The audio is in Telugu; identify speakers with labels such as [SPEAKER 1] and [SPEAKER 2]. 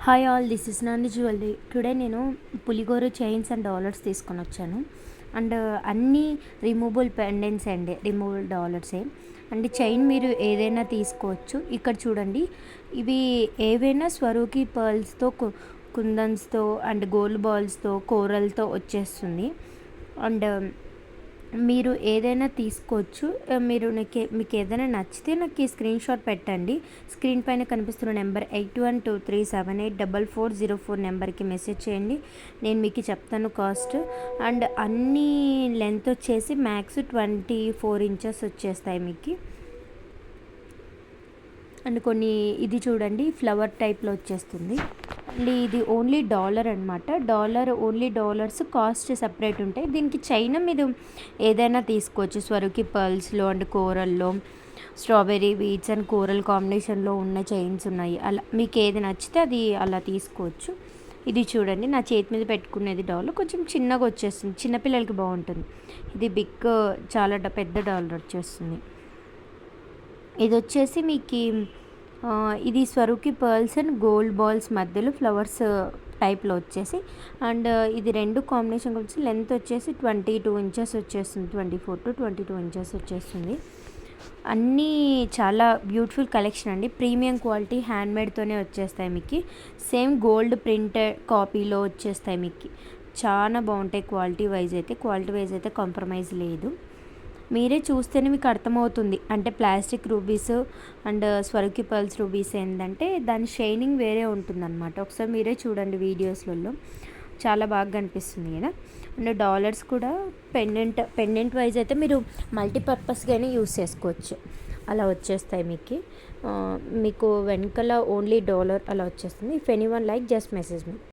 [SPEAKER 1] Hi all, this is Nani jewellery. Today నేను పులిగోరు చైన్స్ అండ్ డాలర్స్ తీసుకొని వచ్చాను. అండ్ అన్నీ రిమూవబుల్ పెండెంట్స్ అండి, రిమూవబుల్ డాలర్సే. అండ్ చైన్ మీరు ఏదైనా తీసుకోవచ్చు. ఇక్కడ చూడండి, ఇవి ఏవైనా స్వరూకి పర్ల్స్తో, కుందన్స్తో అండ్ గోల్డ్ బాల్స్తో, కోరల్తో వచ్చేస్తుంది. అండ్ మీరు ఏదైనా తీసుకోవచ్చు. మీకు ఏదైనా నచ్చితే నాకు ఈ స్క్రీన్ షాట్ పెట్టండి. స్క్రీన్ పైన కనిపిస్తున్న నెంబర్ 8123784404 నెంబర్కి మెసేజ్ చేయండి. నేను మీకు చెప్తాను కాస్ట్. అండ్ అన్ని లెంత్ వచ్చేసి మ్యాక్స్ 24 ఇంచెస్ వచ్చేస్తాయి మీకు. అండ్ కొన్ని ఇది చూడండి, ఫ్లవర్ టైప్లో వచ్చేస్తుంది. అండ్ ఇది ఓన్లీ డాలర్ అనమాట. ఓన్లీ డాలర్స్ కాస్ట్ సపరేట్ ఉంటాయి. దీనికి చైన్ మీరు ఏదైనా తీసుకోవచ్చు. స్వరుకి పర్ల్స్లో అండ్ కోరల్లో, స్ట్రాబెర్రీ బీడ్స్ అండ్ కోరల్ కాంబినేషన్లో ఉన్న చైన్స్ ఉన్నాయి. అలా మీకు ఏది నచ్చితే అది అలా తీసుకోవచ్చు. ఇది చూడండి, నా చేతి మీద పెట్టుకునేది డాలర్ కొంచెం చిన్నగా వచ్చేస్తుంది, చిన్నపిల్లలకి బాగుంటుంది. ఇది చాలా పెద్ద డాలర్ వచ్చేస్తుంది. ఇది వచ్చేసి మీకు ఇది స్వరూకి పర్ల్స్ అండ్ గోల్డ్ బాల్స్ మధ్యలో ఫ్లవర్స్ టైప్లో వచ్చేసి. అండ్ ఇది రెండు కాంబినేషన్ వచ్చి లెంత్ వచ్చేసి 22 ఇంచెస్ వచ్చేస్తుంది. 24 to 22 ఇంచెస్ వచ్చేస్తుంది. అన్నీ చాలా బ్యూటిఫుల్ కలెక్షన్ అండి. ప్రీమియం క్వాలిటీ హ్యాండ్మేడ్తోనే వచ్చేస్తాయి మీకు. సేమ్ గోల్డ్ ప్రింటెడ్ కాపీలో వచ్చేస్తాయి మీకు. చాలా బాగుంటాయి క్వాలిటీ వైజ్ అయితే కాంప్రమైజ్ లేదు. మీరే చూస్తేనే మీకు అర్థమవుతుంది. అంటే plastic rubies and Swarovski pearls rubies ఏంటంటే దాని షైనింగ్ వేరే ఉంటుందన్నమాట. ఒకసారి మీరే చూడండి వీడియోస్లలో, చాలా బాగా కనిపిస్తుంది కదా. అండ్ డాలర్స్ కూడా పెండెంట్ వైజ్ అయితే మీరు మల్టీపర్పస్గానే యూస్ చేసుకోవచ్చు. అలా వచ్చేస్తాయి మీకు వెనకాల ఓన్లీ డాలర్ అలా వచ్చేస్తుంది. If any one like just message me.